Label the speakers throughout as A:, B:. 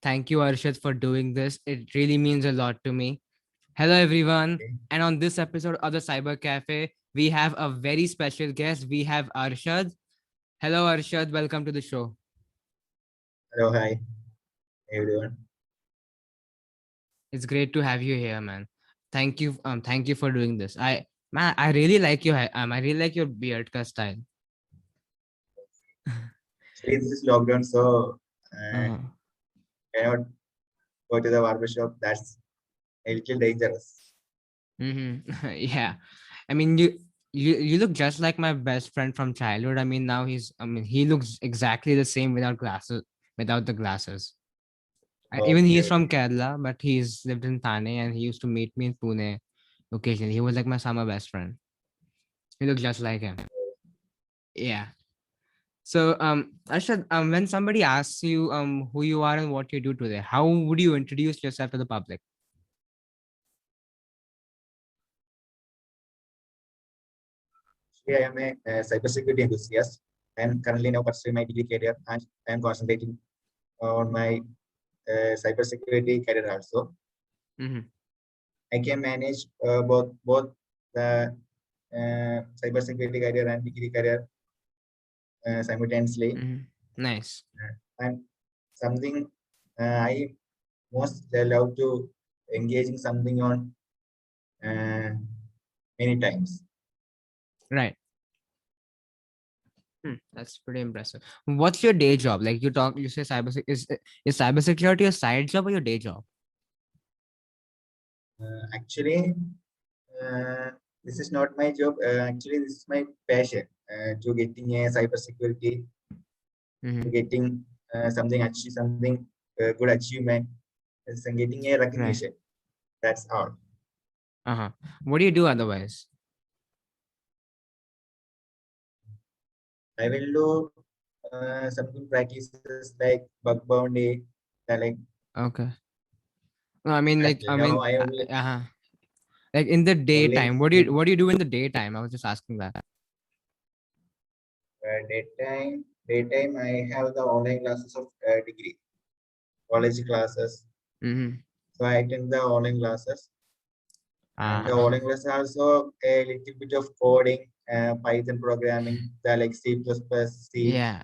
A: Thank you, Arshad, for doing this. It really means a lot to me. Hello, everyone.
B: Okay.
A: And on this episode of the Cyber Cafe, we have a very special guest. We have Arshad. Hello, Arshad. Welcome to the show.
B: Hello, hi everyone.
A: It's great to have you here, man. Thank you for doing this. I really like I really like your beard cut style.
B: Actually, this is lockdown, so
A: Uh,
B: cannot go to the barber shop. That's a little dangerous.
A: yeah. I mean, you look just like my best friend from childhood. I mean, he looks exactly the same without glasses, without the glasses. Even he is
B: Okay,
A: from Kerala, but he's lived in Thane and he used to meet me in Pune occasionally. He was like my summer best friend. He looks just like him. Yeah. So, Arshad, when somebody asks you who you are and what you do today, how would you introduce yourself to the public?
B: actually, I am a cybersecurity enthusiast. I am currently now pursuing my degree career and I am concentrating on my cybersecurity career also.
A: Mm-hmm.
B: I can manage both the cybersecurity career and degree career simultaneously.
A: Mm-hmm. Nice.
B: And something I most love to engaging something on uh, many times.
A: Right. That's pretty impressive. What's your day job? Like you say is cybersecurity a side job or your day job?
B: Actually, uh, this is not my job. Actually, this is my passion to getting a cybersecurity, to
A: Mm-hmm.
B: getting something good achievement, and getting a
A: Right.
B: recognition. That's all.
A: Uh-huh. What do you do otherwise?
B: I will do something practices like bug bounty, like
A: Okay. No, I mean like
B: actually now I only
A: like in the
B: only
A: daytime. What do you do in the daytime? I was just asking that.
B: daytime I have the online classes of degree college classes.
A: Mm-hmm.
B: So I attend the online classes, and the
A: Ah,
B: online classes also a little bit of coding, Python programming, the like C++, C.
A: yeah.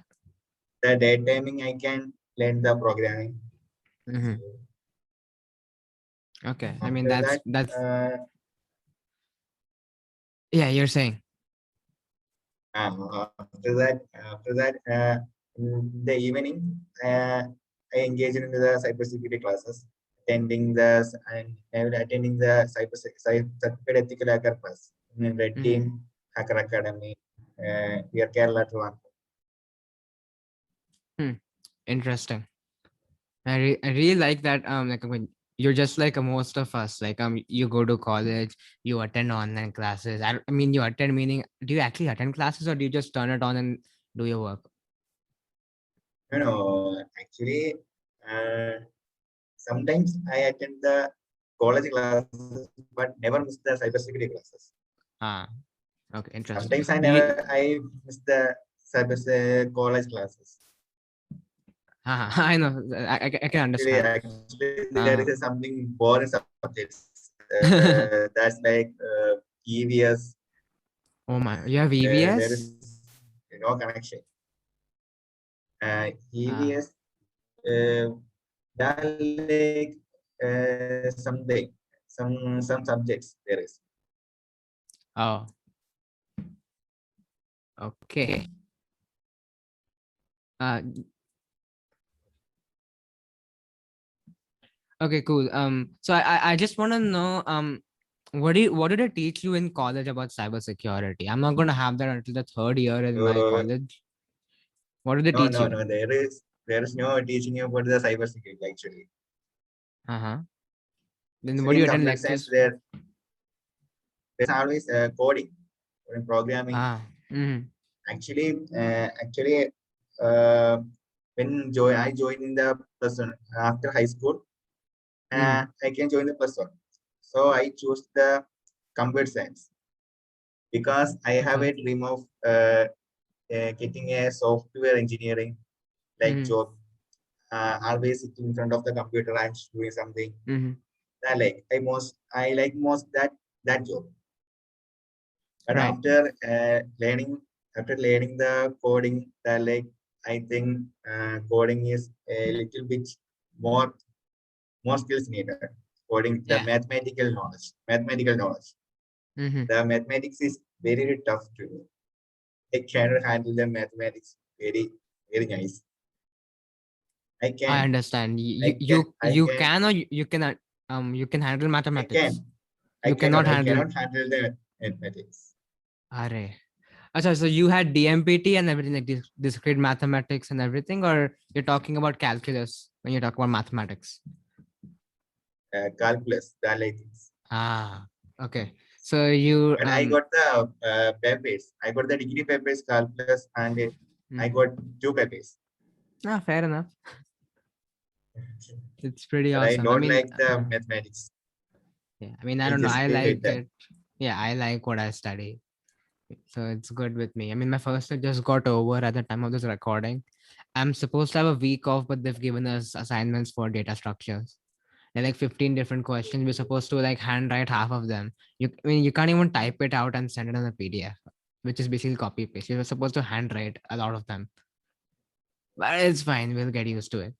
B: The daytiming I can learn the programming. So
A: Mm-hmm. Okay. I mean
B: after that,
A: that's
B: uh,
A: yeah, you're saying.
B: after that, in the evening, I engage in the cybersecurity classes, attending the certificate ethical hacker class in Red
A: Mm-hmm.
B: Team Hacker Academy, here Kerala Trivandrum.
A: Hmm. Interesting. I really like that. Like when you're just like most of us. Like you go to college, you attend online classes. I mean, you attend meaning. Do you actually attend classes or do you just turn it on and do your work?
B: Actually, uh, sometimes I attend the college classes, but never miss the cybersecurity classes.
A: Ah, okay, interesting.
B: Sometimes
A: You,
B: I miss the college classes.
A: I know. I can understand.
B: Actually, there is
A: Uh,
B: something boring subjects. That's like EVS.
A: oh my, you have
B: There is
A: EVS?
B: no connection.
A: Ah,
B: EVS. That like something, some subjects there is.
A: oh, okay. Uh, okay, cool. So I just want to know, what did they teach you in college about cybersecurity? I'm not going to have that until the third year in my
B: Uh,
A: college. What did they
B: no,
A: teach
B: no,
A: you?
B: no. There is no teaching about the cybersecurity actually.
A: Uh-huh. Then what
B: Actually,
A: do
B: in
A: you attend
B: computer science,
A: lectures for?
B: there's always coding or programming.
A: Ah, mm-hmm.
B: Actually, uh, I joined in the plus one after high school,
A: Mm-hmm.
B: I can join the plus one. So I chose the computer science because I have
A: Okay.
B: a dream of getting a software engineering like
A: Mm-hmm.
B: job. always sitting in front of the computer and doing something.
A: Mm-hmm.
B: I like most that job. But
A: Right.
B: after learning the coding, I think coding is a little bit more more skills needed. Coding the
A: Yeah.
B: mathematical knowledge.
A: Mm-hmm.
B: The mathematics is very tough to do. I cannot handle the mathematics very nice. I
A: I
B: can,
A: understand.
B: I can, I
A: You
B: can,
A: can, or you cannot you can handle
B: I
A: mathematics.
B: can.
A: You cannot
B: I
A: handle.
B: cannot handle the mathematics.
A: Array. Acha, so you had DMPT and everything like this discrete mathematics and everything, or you're talking about calculus when you talk about mathematics?
B: Calculus, the like things.
A: Ah, okay. So you
B: But I got the papers. I got the degree papers, calculus, and I
A: mhm.
B: got two papers.
A: Fair enough. It's pretty
B: But I
A: awesome. I
B: don't
A: mean,
B: like the mathematics.
A: yeah. I mean, I
B: I
A: don't know.
B: just
A: I
B: hate
A: like
B: that.
A: it. Yeah, I like what I study. So it's good with me. I mean, my first year just got over at the time of this recording. I'm supposed to have a week off, but they've given us assignments for data structures. They're like 15 different questions. We're supposed to like handwrite half of them. I mean, you can't even type it out and send it on a PDF, which is basically copy paste. You're supposed to handwrite a lot of them, but it's fine. We'll get used to it.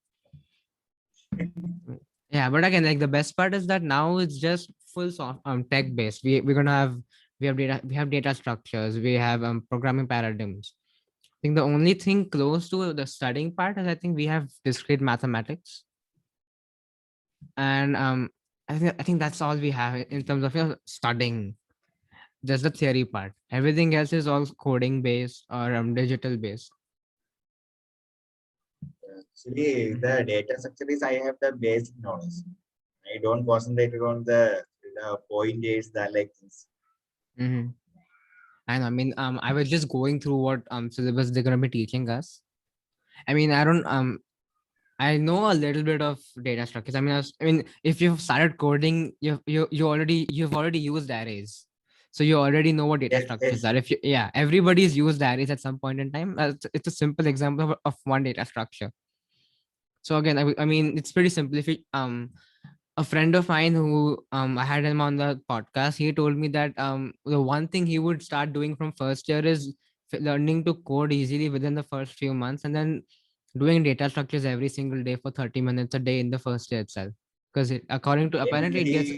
A: Yeah, but again, like the best part is that now it's just full tech based. We're gonna have we have data structures, we have programming paradigms. I think the only thing close to the studying part is I think we have discrete mathematics, and I think that's all we have in terms of studying. Just the theory part. Everything else is all coding based or digital based.
B: Actually, the data structure is I have the basic knowledge. I don't concentrate on the pointers, the like things.
A: Mm-hmm. I know. I mean, I was just going through what syllabus they're gonna be teaching us. I mean, I don't I know a little bit of data structures. I mean, if you've started coding, you've already used arrays, so you already know what data
B: Yes,
A: structures
B: yes,
A: are. If you yeah, everybody's used arrays at some point in time. It's a simple example of one data structure. So again, I mean, it's pretty simple. If you a friend of mine who I had him on the podcast, he told me that the one thing he would start doing from first year is learning to code easily within the first few months, and then doing data structures every single day for 30 minutes a day in the first year itself. Because according to
B: then
A: apparently it gets.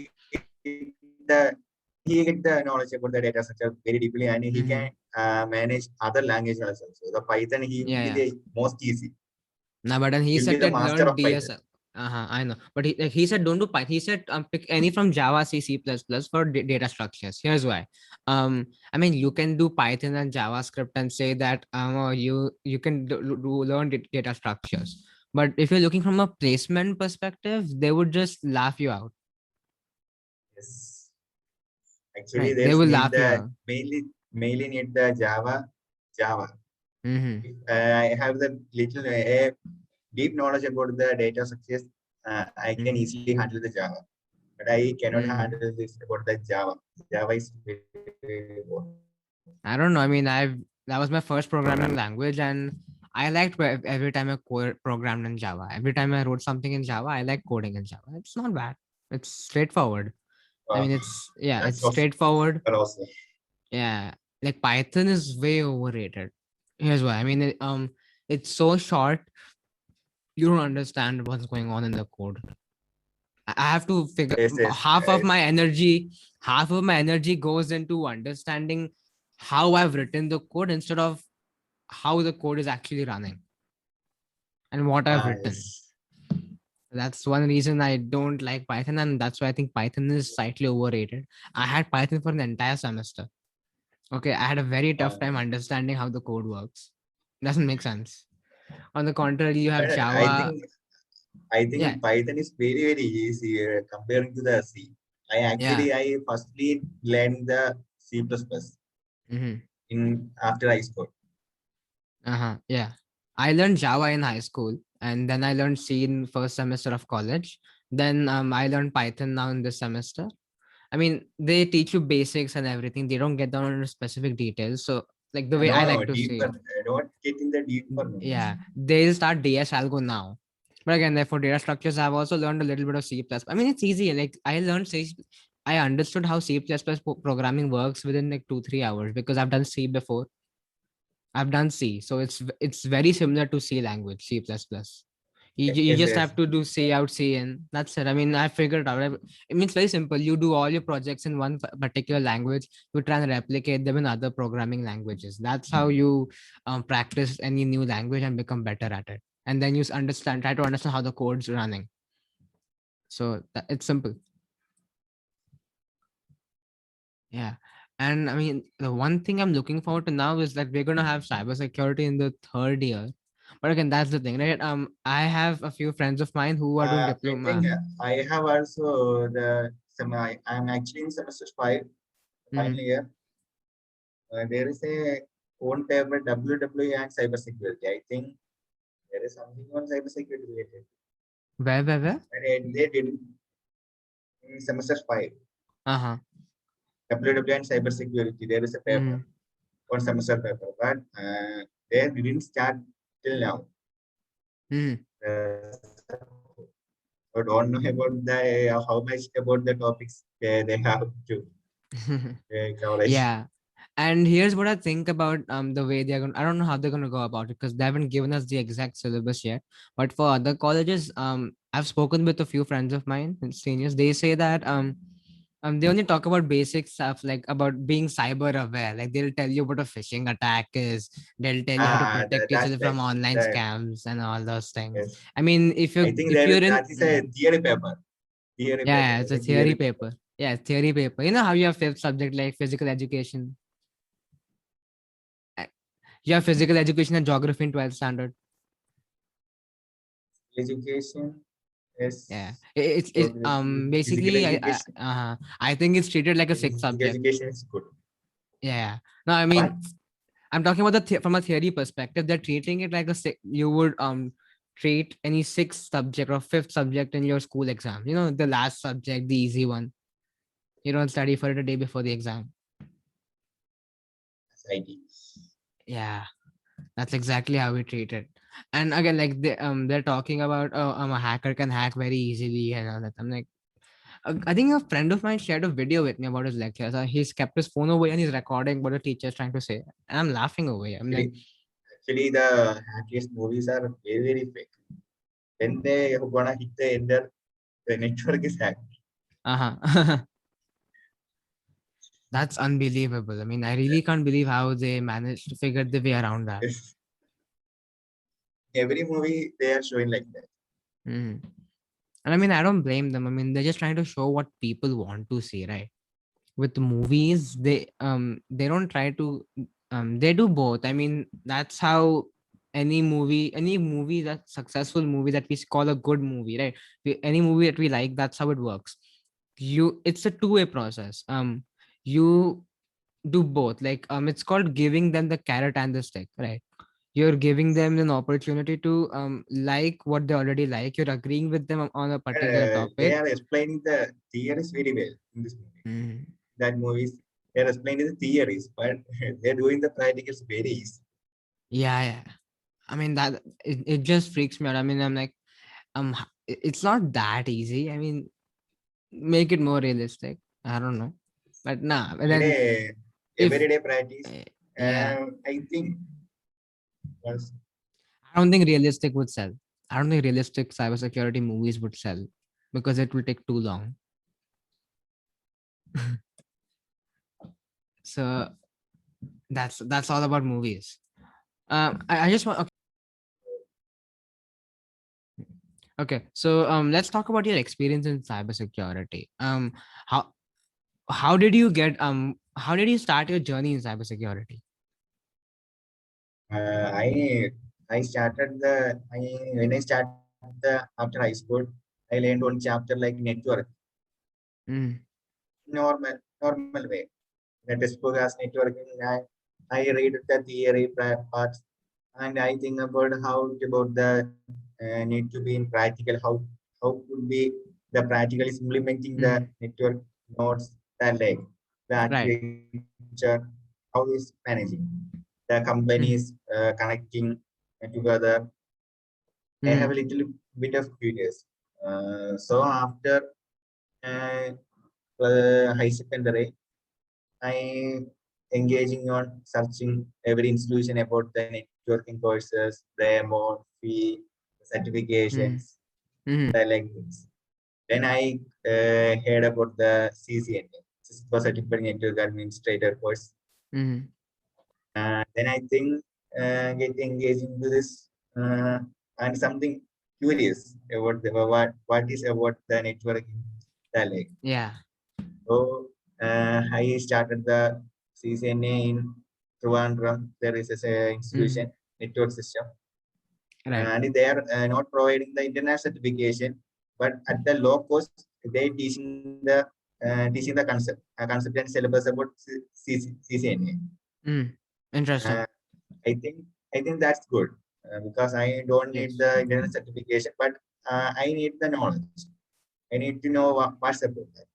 B: he get the knowledge about the data structure very deeply, and he can
A: Mhm.
B: manage other languages also. So the Python he will
A: Yeah,
B: be
A: yeah.
B: the most easy.
A: Now, but then he
B: He'll be
A: said
B: the
A: that
B: master
A: learn
B: of Python.
A: DSL. I know. But he said don't do Python. He said pick any from Java, C, C++ for data structures. Here's why. I mean, you can do Python and JavaScript and say that you can learn data structures. But if you're looking from a placement perspective, they would just laugh you out.
B: Yes. Actually,
A: Right? They
B: there's
A: will
B: need
A: laugh you
B: the
A: out.
B: mainly need the Java.
A: Mm-hmm.
B: If I have the little deep knowledge about the data structures, I can
A: Mm-hmm.
B: easily handle the Java. But I cannot
A: Mm-hmm.
B: handle this about the Java. Java is very
A: I don't know. I mean, that was my first programming language, and I liked every time I programmed in Java. Every time I wrote something in Java, I like coding in Java. It's not bad. It's straightforward. I
B: uh,
A: mean, it's yeah,
B: that's
A: it's
B: also
A: straightforward.
B: also.
A: Yeah, like Python is way overrated. Here's why. I mean, it's so short. You don't understand what's going on in the code. I have to figure
B: Yes, yes,
A: half of my energy goes into understanding how I've written the code instead of how the code is actually running and what I've written.
B: yes.
A: That's one reason I don't like Python, and that's why I think Python is slightly overrated. I had Python for an entire semester. Okay, I had a very tough time understanding how the code works. Doesn't make sense. On the contrary, you have
B: But I
A: Java.
B: think
A: Yeah,
B: Python is very easy comparing to the C.
A: yeah.
B: I firstly learned the C++
A: Hmm.
B: in after high school.
A: Uh-huh. Yeah. I learned Java in high school, and then I learned C in first semester of college. Then I learned Python now in this semester. I mean, they teach you basics and everything. They don't get down into specific details. So, like the way I
B: No,
A: like to
B: deeper.
A: say,
B: Don't get in the deeper knowledge.
A: yeah, they'll start DS Algo now. But again, like for data structures, I've also learned a little bit of C++. I mean, it's easy. Like I learned C. I understood how C++ programming works within like 2-3 hours because I've done C before. I've done C, so it's very similar to C language, C++. You
B: Yes,
A: just
B: yes.
A: have to do C out, C in. That's it. I mean, I figured it out. I mean, it's very simple. You do all your projects in one particular language. You try and replicate them in other programming languages. That's how you practice any new language and become better at it. And then you try to understand how the code's running. So it's simple. Yeah. And I mean, the one thing I'm looking forward to now is that we're going to have cybersecurity in the third year. But again, that's the thing, right? I have a few friends of mine who are doing
B: I think
A: diploma.
B: I have also I'm actually in semester 5, final
A: Mhm.
B: year. There is a own paper WW and cybersecurity. I think there is something on cybersecurity related.
A: Where?
B: And they did in semester 5.
A: Uh-huh.
B: WW and cybersecurity. There is a paper,
A: Mm-hmm.
B: one semester paper, but they didn't start till now.
A: Mm-hmm.
B: I don't know about the how much about the topics they have to coverage.
A: Yeah. And here's what I think about the way they're going. I don't know how they're going to go about it because they haven't given us the exact syllabus yet. But for other colleges, I've spoken with a few friends of mine and seniors. They say that they only talk about basic stuff like about being cyber aware. Like they'll tell you what a phishing attack is. They'll tell you how to protect
B: That's
A: yourself from
B: like
A: online
B: that.
A: scams and all those things.
B: Yes,
A: I mean,
B: I think
A: if you're in
B: that is a theory paper. Theory paper.
A: yeah, it's
B: That's
A: a
B: a
A: theory
B: theory paper.
A: paper. Yeah, theory paper. You know how you have fifth subject like physical education. You have physical education and geography in 12th standard.
B: Education
A: Yeah,
B: is
A: it's
B: physical
A: basically
B: education.
A: I think it's treated like a sixth
B: Physical
A: subject.
B: education is good.
A: Yeah. No, I
B: What?
A: mean I'm talking about from a theory perspective. They're treating it like you would treat any sixth subject or fifth subject in your school exam. You know, the last subject, the easy one. You don't study for it a day before the exam.
B: IT.
A: Yeah. That's exactly how we treat it. And again, like they're talking about a hacker can hack very easily and all that. I'm like, I think a friend of mine shared a video with me about his lecture. So he's kept his phone away and he's recording what the teacher's trying to say. And I'm laughing away. I'm like,
B: Actually, the happiest movies are very, very fake. When they gonna hit the enter, the network is hacked.
A: uh-huh. That's unbelievable. I mean, I really can't believe how they managed to figure the way around that.
B: Yes. Every movie they are showing like that.
A: Mhm. And I mean, I don't blame them. I mean, they're just trying to show what people want to see, right? With movies, they don't try to they do both. I mean, that's how any movie that successful movie that we call a good movie, right? Any movie that we like, that's how it works. It's a two-way process. You do both. Like it's called giving them the carrot and the stick, right? You're giving them an opportunity to like what they already like. You're agreeing with them on a particular
B: They
A: topic.
B: are explaining the theories very well in this movie.
A: Mhm.
B: That movies they are explaining the theories, but they're doing the practicals very easy.
A: Yeah. I mean that it just freaks me out. I mean, I'm like, it's not that easy. I mean, make it more realistic. I don't know, but nah. But then
B: Everyday,
A: if
B: everyday practice.
A: yeah,
B: I think once
A: I don't think realistic would sell. I don't think realistic cybersecurity movies would sell because it will take too long. So that's all about movies. I just want okay. So let's talk about your experience in cybersecurity. How how did you start your journey in cybersecurity?
B: uh, I I started the I when I started the after high school, I learned one chapter like network
A: Mm,
B: normal way. The textbook as networking. I read the theory parts and I think about how about the need to be in practical. How could be the practical is implementing the
A: mm,
B: network nodes that like the
A: right.
B: architecture, how is managing the
A: Mm,
B: companies connecting together. I have
A: mm,
B: a little bit of curious. So after high secondary, I engaging on searching every institution about the networking courses, their amount, fee,
A: Mm-hmm.
B: certifications,
A: Mm-hmm.
B: like things. Then I heard about the CCNA, Cisco Certified Network Administrator course.
A: Mm-hmm.
B: Then I think get engaged into this and something curious about what is about the networking. Like.
A: Yeah.
B: So I started the CCNA in Trivandrum. There is a
A: Mm-hmm.
B: institution network system,
A: Right.
B: and they are not providing the internet certification, but at the low cost, they teaching the concept and syllabus about CCNA.
A: Mm. Interesting.
B: Uh, I think I think that's good because I don't need
A: Yes.
B: the internet certification, but I need the knowledge. I need to know what's about that.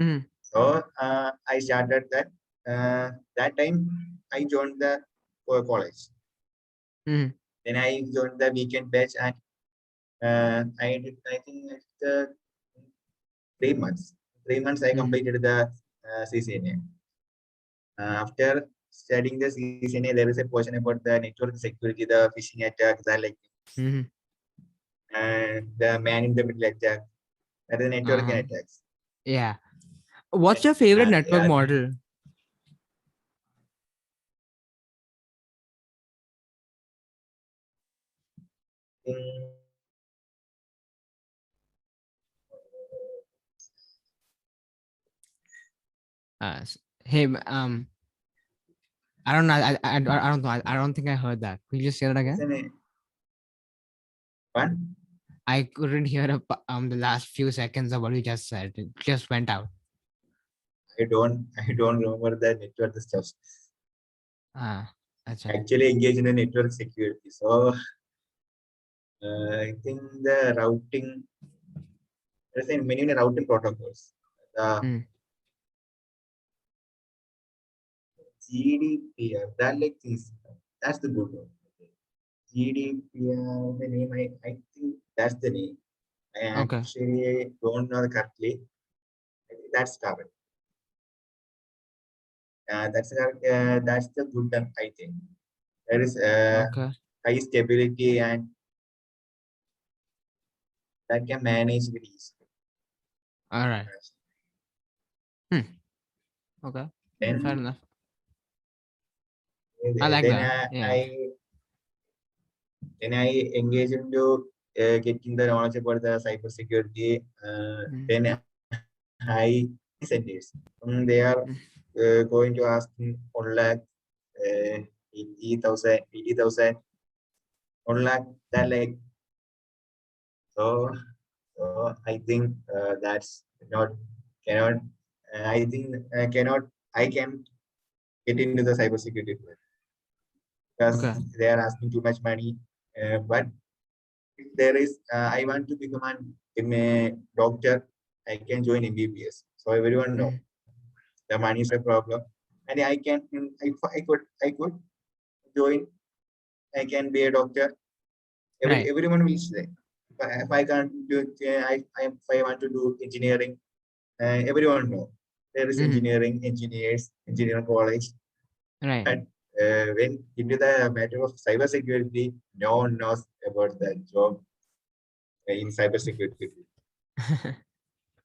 A: Mm-hmm.
B: So I started that. That time I joined the college.
A: Mm-hmm.
B: Then I joined the weekend batch, and I did. I think it's 3 months. 3 months I
A: Mm-hmm.
B: completed the CCNA. After studying the CCNA, there is a portion about the network security, the phishing attack, the like,
A: Mm-hmm.
B: and the man in the middle attack, that is networking
A: Uh-huh.
B: attacks.
A: Yeah. What's your favorite
B: They
A: network
B: are
A: model?
B: in,
A: Hey, I don't know. I don't know. I don't think I heard that. Could you just say that again?
B: one.
A: I couldn't hear the last few seconds of what you just said. It just went out.
B: I don't remember the network stuff.
A: Ah, acha.
B: Actually engaged in the network security. So I think the routing, there's many routing protocols. The
A: Mm.
B: GDPR, that like things. That's the good one. GDPR, the name I think that's the name. I
A: Okay.
B: actually don't know correctly. I think that's correct. That's the good one, I think. There is
A: Okay.
B: high stability and that can manage with ease.
A: All right. Hmm. Okay. Fair
B: Then
A: enough. I like
B: then
A: that. Yeah.
B: I engage into getting the knowledge about the cyber security.
A: Mm.
B: Then I incentives. They are
A: Mm.
B: going to ask me 1 lakh, 80,000, 1 lakh. That like so. So I think that's not cannot. I think cannot. I can get into the cyber security because
A: Okay.
B: they are asking too much money. But if there is, I want to become a doctor. I can join MBBS. So everyone know
A: Mm.
B: the money is a problem, and I can. I could join. I can be a doctor.
A: Right.
B: Everyone will say. If I can't do, if I want to do engineering, everyone know there is
A: Mm.
B: engineering college.
A: Right.
B: But when into the matter of cyber security, no one knows about the job in cyber security.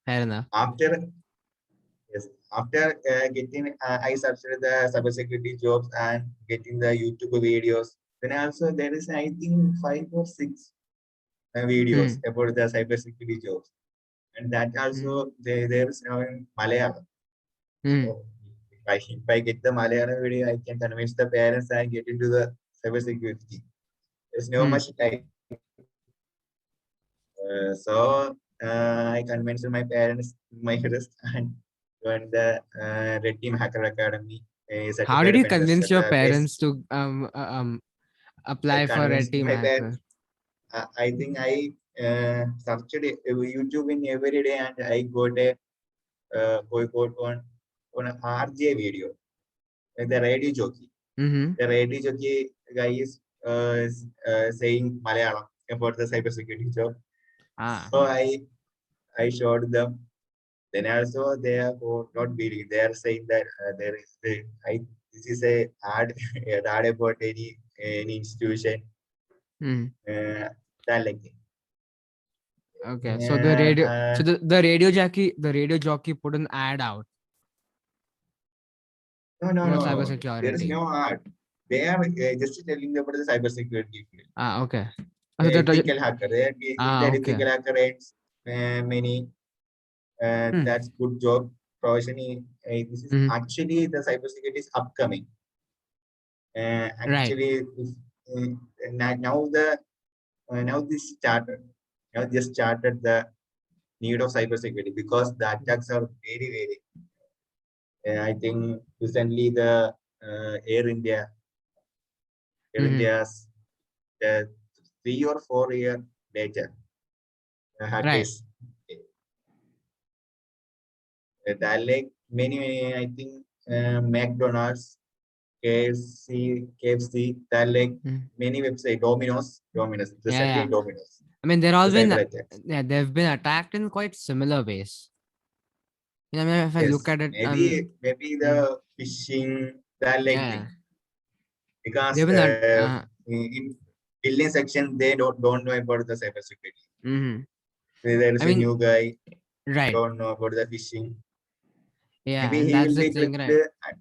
A: Fair enough.
B: After yes, after getting, I searched the cybersecurity jobs and getting the YouTube videos. Then also there is I think 5 or 6 videos
A: Mm.
B: about the cybersecurity jobs, and that
A: Mm.
B: also there is now in Malayalam.
A: Mm.
B: So if I get the Malayalam video, I can convince the parents and get into the cybersecurity. There's no
A: Mm.
B: much time. So I convinced my parents, my parents, and joined the Red Team Hacker Academy, a
A: How did
B: certified
A: you
B: pen tester.
A: convince your
B: The base
A: parents to
B: I
A: apply for Red
B: convinced
A: Team
B: my
A: Hacker?
B: parents. I think I searched YouTube in every day, and I got a got on a RJ video, the radio jockey.
A: Mm-hmm.
B: The radio jockey guy is saying Malayalam about the cybersecurity job. So I showed them. Then also they are not believing. They are saying that there is this is a ad an ad about any institution.
A: Hmm.
B: That like
A: Okay. So the radio,
B: uh,
A: so the radio jockey put an ad out about
B: no. There is
A: cybersecurity.
B: no ad. They are just telling about the cybersecurity field.
A: Okay. So the
B: Ethical hacker. If that
A: okay.
B: ethical hacker earns many,
A: Hmm.
B: that's good job. Profession. This is
A: Hmm.
B: actually the cybersecurity is upcoming.
A: Right.
B: Actually, if, uh, now the now this started. Now just started the need of cybersecurity because the attacks are very. I think recently the Air India, Air
A: Hmm.
B: India's 3 or 4 year data
A: Right.
B: hackers. That like many I think McDonald's, KFC, that like
A: Hmm.
B: many website, Domino's,
A: Yeah.
B: recently
A: Yeah.
B: Domino's,
A: I mean, they're all
B: the
A: been,
B: cyber attacks.
A: yeah, they've been attacked in quite similar ways. I mean, if I look
B: Yes,
A: at it,
B: maybe
A: mm,
B: the phishing, that like
A: yeah,
B: thing. Because
A: they've been,
B: in building section they don't know about the cybersecurity.
A: mhm.
B: There
A: I
B: is a
A: mean,
B: new guy,
A: right,
B: don't know about the phishing.
A: yeah,
B: Maybe
A: and
B: he
A: that's
B: will
A: the
B: be
A: thing,
B: tricked.
A: right?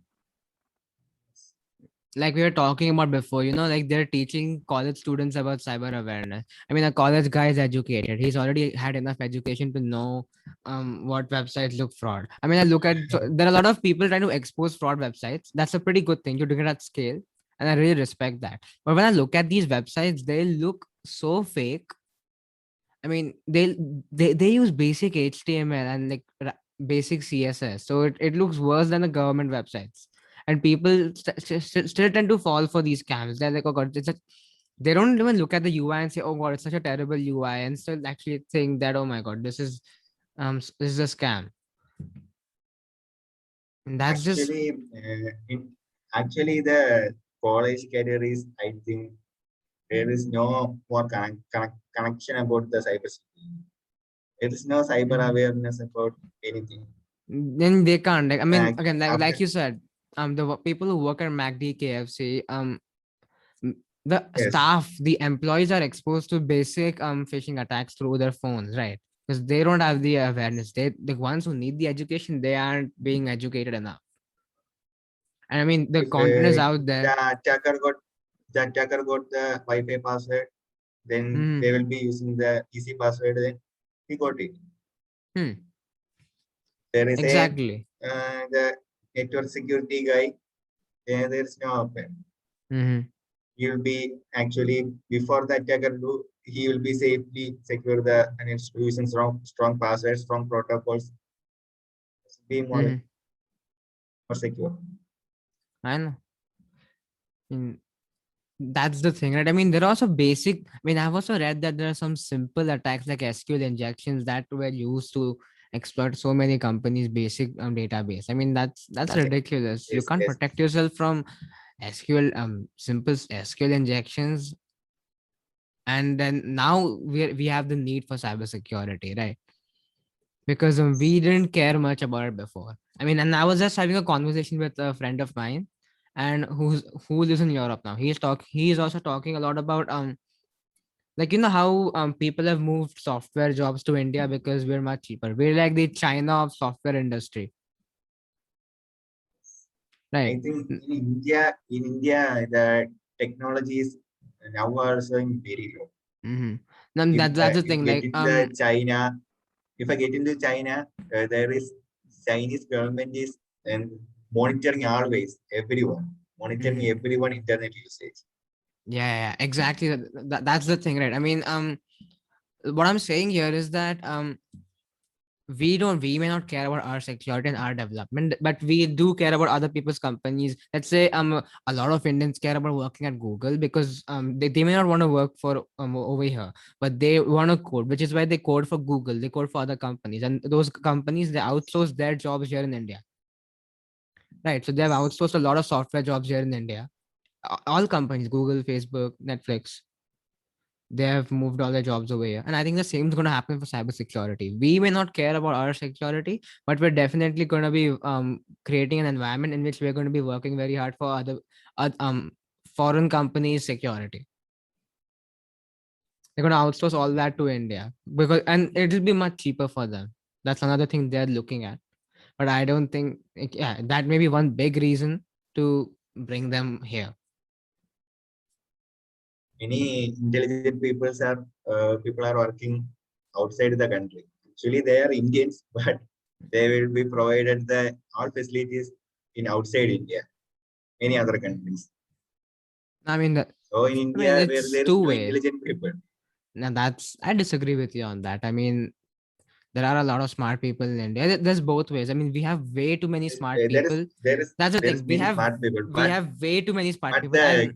A: Like we were talking about before, like they're teaching college students about cyber awareness. I mean, a college guy is educated. He's already had enough education to know what websites look fraud. I mean, I look at, so there are a lot of people trying to expose fraud websites. That's a pretty good thing. You're doing it at scale, and I really respect that. But when I look at these websites, they look so fake. I mean, they use basic HTML and like basic CSS, so it looks worse than the government websites. And people still tend to fall for these scams. They're like, oh god, they don't even look at the UI and say, oh god, it's such a terrible UI, and still actually think that, oh my god, this is a scam. And that's just
B: Actually, actually the college career is, I think, there is no more connection about the cybersecurity. There is no cyber
A: Mhm.
B: awareness about anything.
A: Then they can't. Like, I mean, again, like
B: After
A: you said, people who work at MACD, KFC, the
B: yes,
A: staff, the employees are exposed to basic phishing attacks through their phones, right? Because they don't have the awareness. They, the ones who need the education, they aren't being educated enough. And I mean, the
B: if
A: content is out there.
B: the attacker got the Wi-Fi password, then
A: Hmm.
B: they will be using the easy password. Then he got it.
A: Hmm.
B: There is a
A: Exactly.
B: the network security guy. There is no open.
A: Hmm.
B: He will be actually before the attacker do. He will be safely secure the and it's using strong passwords, strong protocols. Be more
A: Hmm.
B: secure.
A: I know. Mm, that's the thing, right? I mean, there are also basic. I mean, I've also read that there are some simple attacks like SQL injections that were used to exploit so many companies' basic database. I mean, that's ridiculous. You
B: Yes,
A: can't
B: yes.
A: protect yourself from SQL, simple SQL injections, and then now we have the need for cybersecurity, right? Because we didn't care much about it before. I mean, and I was just having a conversation with a friend of mine, and who lives in Europe now. He's also talking a lot about like how people have moved software jobs to India because we're much cheaper. We're like the China of software industry,
B: I
A: right?
B: think in India, the technology is now also in very low.
A: Mm-hmm. Then that's the
B: If
A: thing.
B: get
A: Like
B: into the China, if I get into China, there is Chinese government is and monitoring always everyone, monitoring
A: mhm.
B: everyone internet usage.
A: Yeah, exactly. That's the thing, right? I mean, what I'm saying here is that we may not care about our security and our development, but we do care about other people's companies. Let's say a lot of Indians care about working at Google because they may not want to work for over here, but they want to code, which is why they code for Google, they code for other companies, and those companies, they outsource their jobs here in India, right? So they have outsourced a lot of software jobs here in India. All companies, Google, Facebook, Netflix, they have moved all their jobs over here. And I think the same is going to happen for cybersecurity. We may not care about our security, but we're definitely going to be creating an environment in which we're going to be working very hard for other foreign companies' security. They're going to outsource all that to India because, and it'll be much cheaper for them. That's another thing they're looking at. But I don't think, yeah, that may be one big reason to bring them here.
B: Many intelligent people are working outside the country. Actually, they are Indians, but they will be provided the all facilities in outside India, many other countries.
A: I mean,
B: So in India, where
A: it's
B: there is
A: two
B: no
A: way.
B: intelligent people.
A: Now I disagree with you on that. I mean, there are a lot of smart people in India. There's both ways. I mean, we have way too many smart
B: There is
A: people.
B: there is
A: That's the
B: there is
A: thing. We
B: many
A: have
B: smart people,
A: we have way too many smart
B: but
A: people.
B: the
A: And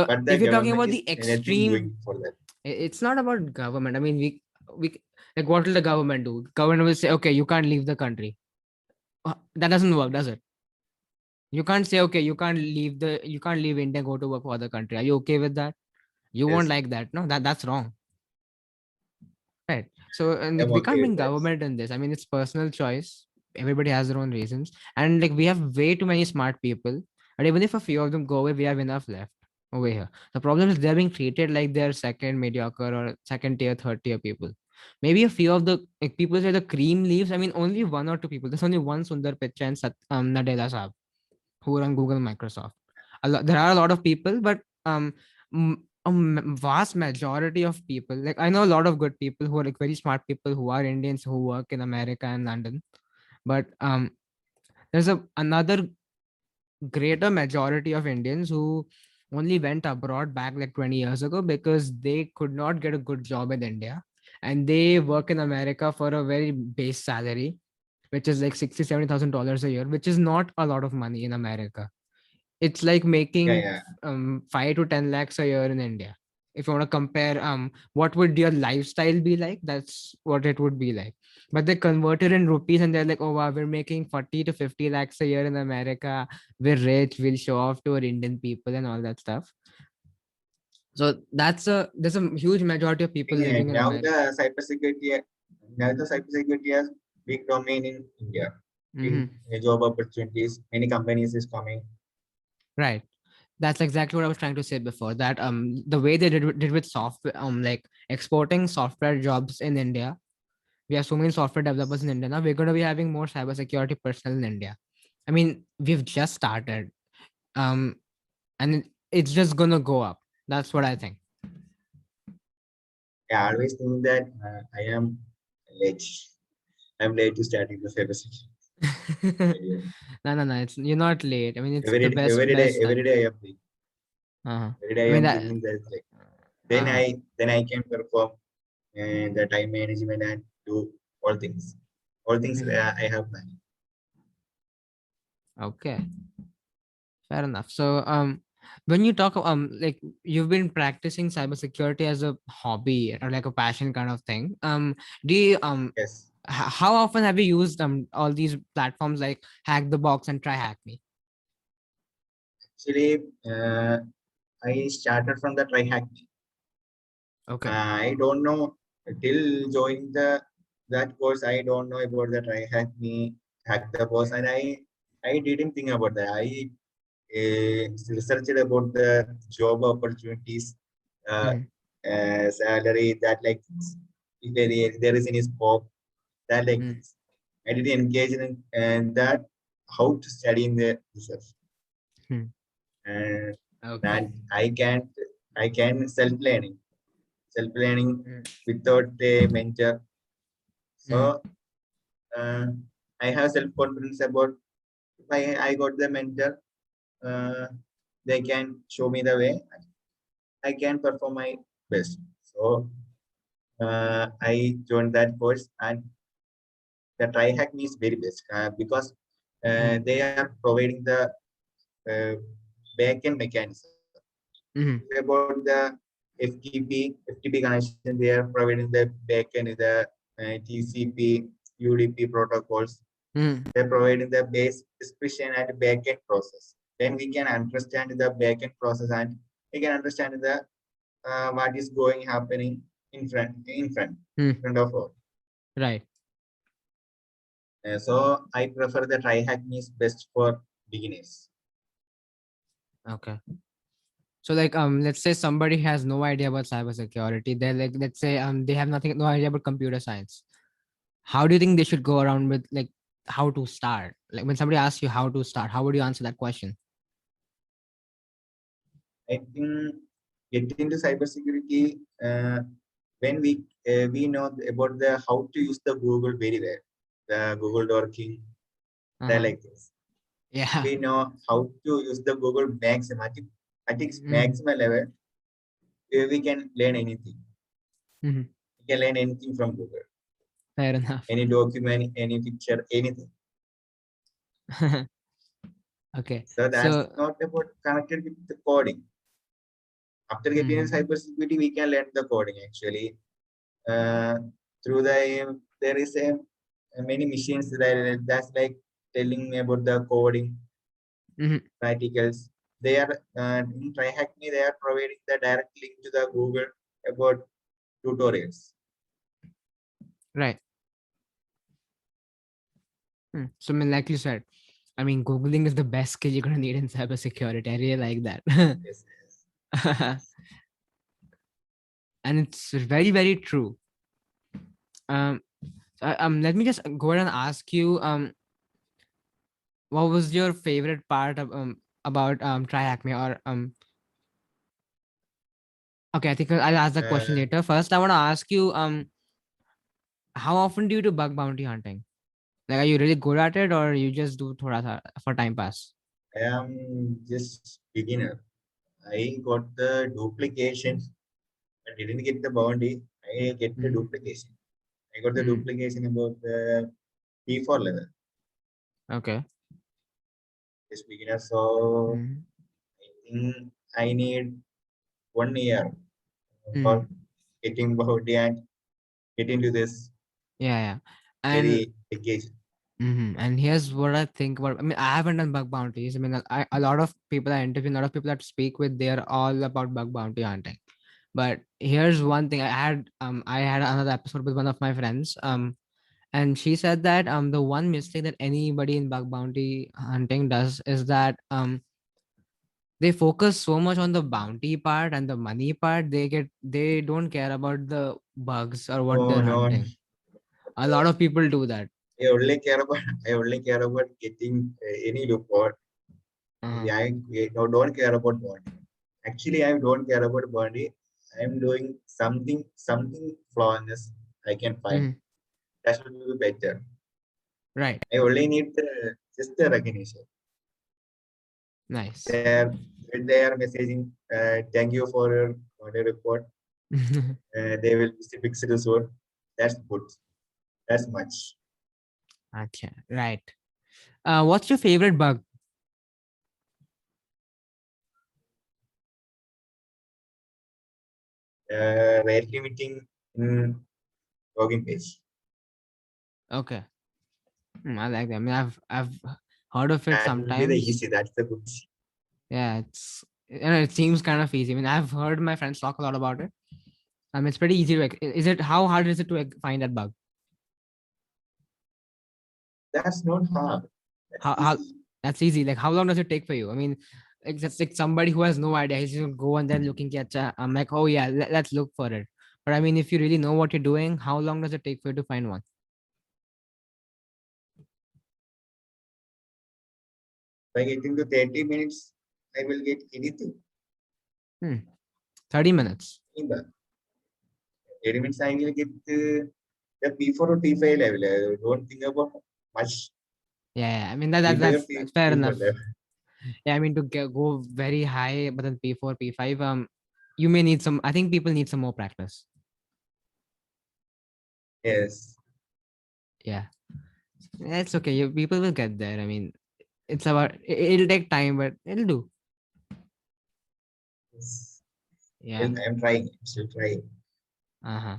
B: but the
A: if you're talking
B: government
A: about
B: is
A: the
B: nothing
A: extreme,
B: doing for that.
A: it's not about government. I mean, we like, what will the government do? Government will say, okay, you can't leave the country. That doesn't work, does it? You can't say, okay, you can't leave India, go to work for other country. Are you okay with that? You won't
B: Yes,
A: like that. No, that's wrong. Right. So, and
B: I'm
A: like, we can't
B: okay
A: bring
B: with that.
A: government in this. I mean, it's personal choice. Everybody has their own reasons. And like, we have way too many smart people. And even if a few of them go away, we have enough left over here. The problem is they're being treated like they're second mediocre or second tier, third tier people. Maybe a few of the like, people say the cream leaves. I mean, only one or two people. There's only one Sundar Pichai and Nadella Saab who run Google, Microsoft. There are a lot of people, but vast majority of people, like I know a lot of good people who are like very smart people who are Indians who work in America and London, but there's another greater majority of Indians who only went abroad back like 20 years ago because they could not get a good job in India, and they work in America for a very base salary, which is like 60, $70,000 a year, which is not a lot of money in America. It's like
B: Yeah,
A: making
B: yeah.
A: 5 to 10 lakhs a year in India. If you want to compare what would your lifestyle be like, that's what it would be like. But they convert it in rupees and they're like, oh wow, we're making 40 to 50 lakhs a year in America. We're rich, we'll show off to our Indian people and all that stuff. So there's a huge majority of people living in
B: Now
A: America.
B: the cybersecurity has big domain in India. In
A: Hmm.
B: job opportunities, many companies is coming.
A: Right. That's exactly what I was trying to say before. That the way they did with software, like exporting software jobs in India. We have so many software developers in India now. We're going to be having more cybersecurity personnel in India. I mean, we've just started, um, and it's just gonna go up. That's what I think.
B: I always think that I am late. I'm late to starting the cybersecurity.
A: No. It's you're not late. I mean, it's the
B: Every
A: best
B: every
A: time.
B: day I am thinking.
A: Uh-huh.
B: Every
A: I
B: day I
A: mean
B: am
A: that.
B: thinking that like
A: Uh-huh.
B: then I can perform the time management and do all things. All things
A: Mhm.
B: I have planned.
A: Okay, fair enough. So, when you talk, like you've been practicing cybersecurity as a hobby or like a passion kind of thing. Do you
B: Yes.
A: how often have you used all these platforms like Hack the Box and Try Hack Me?
B: Actually, I started from the try hack.
A: Okay.
B: I don't know till joining the that course. I don't know about the try hack me hack the course, and I didn't think about that. I researched about the job opportunities, uh,
A: Mhm.
B: salary that like if there is any scope that like
A: Mm.
B: things. I didn't engage in that how to study in the research,
A: Hmm.
B: and that
A: Okay.
B: I can self learning
A: Mm.
B: without a mentor.
A: Mm.
B: So uh, I have self confidence about if I got the mentor, uh, they can show me the way. I can perform my best. So I joined that course, and the try hack me is very best because
A: Mm.
B: they are providing the uh, backend mechanism.
A: Mhm.
B: If about the FTP connection, they are providing the backend, the TCP, UDP protocols.
A: Mm.
B: They're providing the base description and backend process. Then we can understand the backend process and we can understand the what is going happening
A: Hmm.
B: in front of all.
A: Right.
B: So I prefer the TryHack Me is best for beginners.
A: Okay. So like let's say somebody has no idea about cybersecurity. They're like, let's say they have no idea about computer science. How do you think they should go around with like how to start? Like when somebody asks you how to start, how would you answer that question?
B: I think get into cybersecurity when we know about the how to use the Google very well, the Google Dorking,
A: Uh-huh.
B: like this.
A: Yeah.
B: We know how to use the Google maximum at its
A: Mhm.
B: maximum level. We can learn anything.
A: Mhm.
B: We can learn anything from Google.
A: Fair enough.
B: Any document, any picture, anything.
A: Okay.
B: So that's
A: So
B: not about connected with the coding. After getting in
A: mhm.
B: cybersecurity, we can learn the coding actually. Uh, through the there is many machines that's like telling me about the coding
A: Mhm.
B: practicals. They are in TryHackMe. They are providing the direct link to the Google about tutorials.
A: Right. So I mean, like you said, I mean, Googling is the best skill you're gonna need in cybersecurity. I really like that.
B: Yes, yes.
A: And it's very, very true. Um, let me just go ahead and ask you, what was your favorite part of about Try Acme or okay, I think I'll ask the question
B: Uh,
A: later. First, I want to ask you, how often do you do bug bounty hunting? Like, are you really good at it, or you just do thoda tha for time pass?
B: I am just beginner. I got the duplication. I didn't get the bounty. I get the
A: Mm-hmm.
B: duplication. I got the
A: Mm-hmm.
B: duplication about the P4 level.
A: Okay.
B: Just beginner. So
A: Mm-hmm.
B: I think I need 1 year
A: Mm-hmm.
B: for getting bounty and get into this
A: Yeah, yeah. And
B: very engaged.
A: and here's what I think about. I mean, I haven't done bug bounties. I mean, a lot of people I interview, a lot of people that speak with, they are all about bug bounty hunting. But here's one thing. I had another episode with one of my friends. And she said that the one mistake that anybody in bug bounty hunting does is that they focus so much on the bounty part and the money part. They don't care about the bugs or what
B: Oh
A: they're
B: no,
A: hunting. A lot of people do that.
B: I only care about I only care about getting any report.
A: Uh-huh.
B: I don't care about body. Actually, I don't care about body. I'm doing something flawless I can find.
A: Mhm.
B: That should be better.
A: Right.
B: I only need just the recognition.
A: Nice.
B: They're they are messaging. Thank you for your body report. They will fix it soon. That's good. That's much.
A: Okay. Right. What's your favorite bug?
B: Rate limiting in login page.
A: Okay. I like that. I mean, I've heard of it
B: That will be the
A: sometimes.
B: easy. That's the good.
A: Yeah, it seems kind of easy. I mean, I've heard my friends talk a lot about it. It's pretty easy to. Is it how hard is it to find that bug?
B: That's not hard. That's
A: How
B: easy.
A: that's easy. Like how long does it take for you? I mean, like that's like somebody who has no idea. He's just gonna go and then looking at. I'm like, oh yeah, let's look for it. But I mean, if you really know what you're doing, how long does it take for you to find one?
B: By getting to 30 minutes, I will get anything.
A: Hmm. 30 minutes.
B: In the 30 minutes, I will get the P4 or P5 level. I don't think about much.
A: Yeah, I mean that
B: P5 or
A: that's fair
B: P4
A: enough.
B: level.
A: Yeah, I mean to go very high, but then P4, P5, you may need some. I think people need some more practice.
B: Yes.
A: Yeah, it's okay. People will get there. I mean, it's about it'll take time, but it'll do.
B: Yes.
A: Yeah.
B: Still, I'm trying. Still trying.
A: Uh-huh.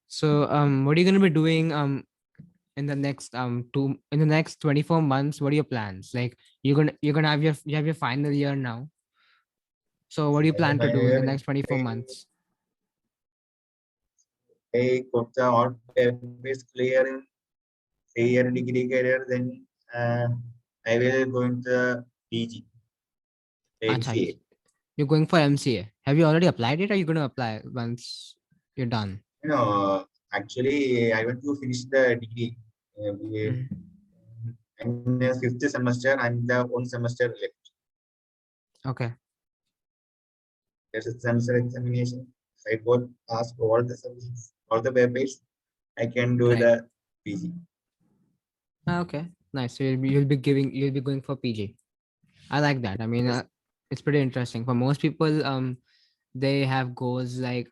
A: So what are you gonna be doing in the next in the next 24 months? What are your plans? Like you're gonna have your final year now. So what do you
B: I
A: plan
B: am
A: to do in the
B: I
A: next 24
B: doing
A: months?
B: I got the all papers clear in 3 year degree career, then I will go into PG,
A: Acha,
B: MCA.
A: you're going for MCA. Have you already applied it or are you going to apply once you're done?
B: Actually, I want to finish the degree.
A: Mhm.
B: In the fifth semester and the one semester left.
A: Okay.
B: There's a semester examination. If I got pass all the subjects, all the papers, I can do
A: Right.
B: the PG.
A: Okay. Nice. So you'll be going for PG. I like that. I mean,
B: Yes.
A: it's pretty interesting. For most people, they have goals like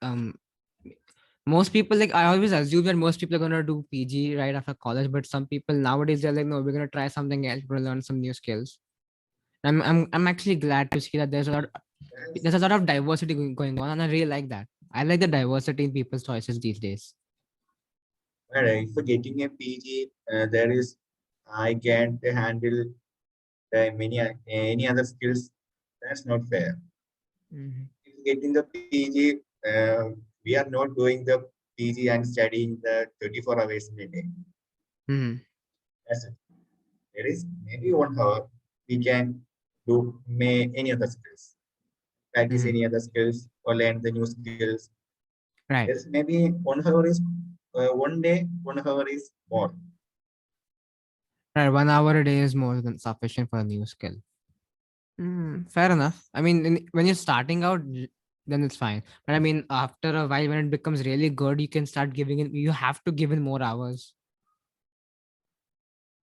A: most people, like, I always assume that most people are gonna do PG right after college, but some people nowadays they're like, no, we're gonna try something else. We're gonna learn some new skills. I'm actually glad to see that
B: Yes.
A: there's a lot of diversity going on, and I really like that. I like the diversity in people's choices these days.
B: But if getting a PG, there is I can't handle the many any other skills. That's not fair.
A: Mhm.
B: If getting the PG, we are not doing the PG and studying the 24 hours in a day.
A: Mhm.
B: That's it. There is maybe 1 hour we can do any other skills, practice
A: Mhm.
B: any other skills or learn the new skills.
A: Right.
B: There's maybe 1 hour is 1 day, 1 hour is more.
A: Right. 1 hour a day is more than sufficient for a new skill. Fair enough. I mean, when you're starting out, then it's fine. But I mean, after a while, when it becomes really good, you can start giving in. You have to give in more hours.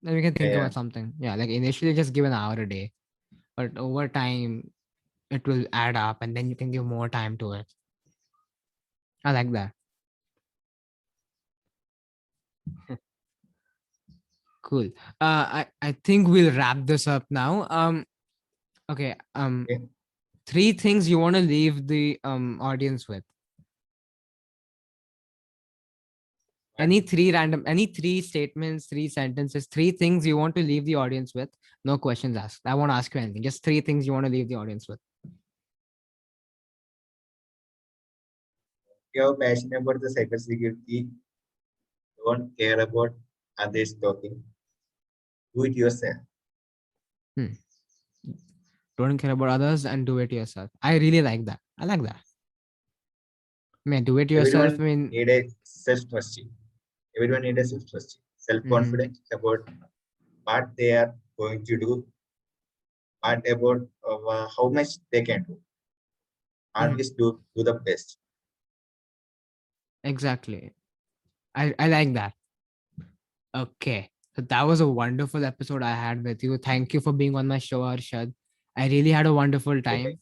A: Then we can think
B: Yeah,
A: about something. Yeah, like initially just give an hour a day, but over time it will add up, and then you can give more time to it. I like that. Cool. I think we'll wrap this up now. Okay.
B: yeah.
A: Three things you want to leave the audience with. Any three statements, three sentences, three things you want to leave the audience with. No questions asked. I won't ask you anything. Just three things you want to leave the audience with.
B: If you're passionate about the cybersecurity, don't care about others talking. Do it yourself.
A: Hmm. Don't care about others and do it yourself. I really like that. I like that. I mean, do it yourself. I
B: Everyone
A: mean,
B: need a self-trusting. Everyone need a self-trusting,
A: mhm,
B: self-confident about what they are going to do, what about how much they can do.
A: mhm,
B: Always do the best.
A: exactly. I like that. Okay. So that was a wonderful episode I had with you. Thank you for being on my show, Arshad. I really had a wonderful
B: Okay.
A: time.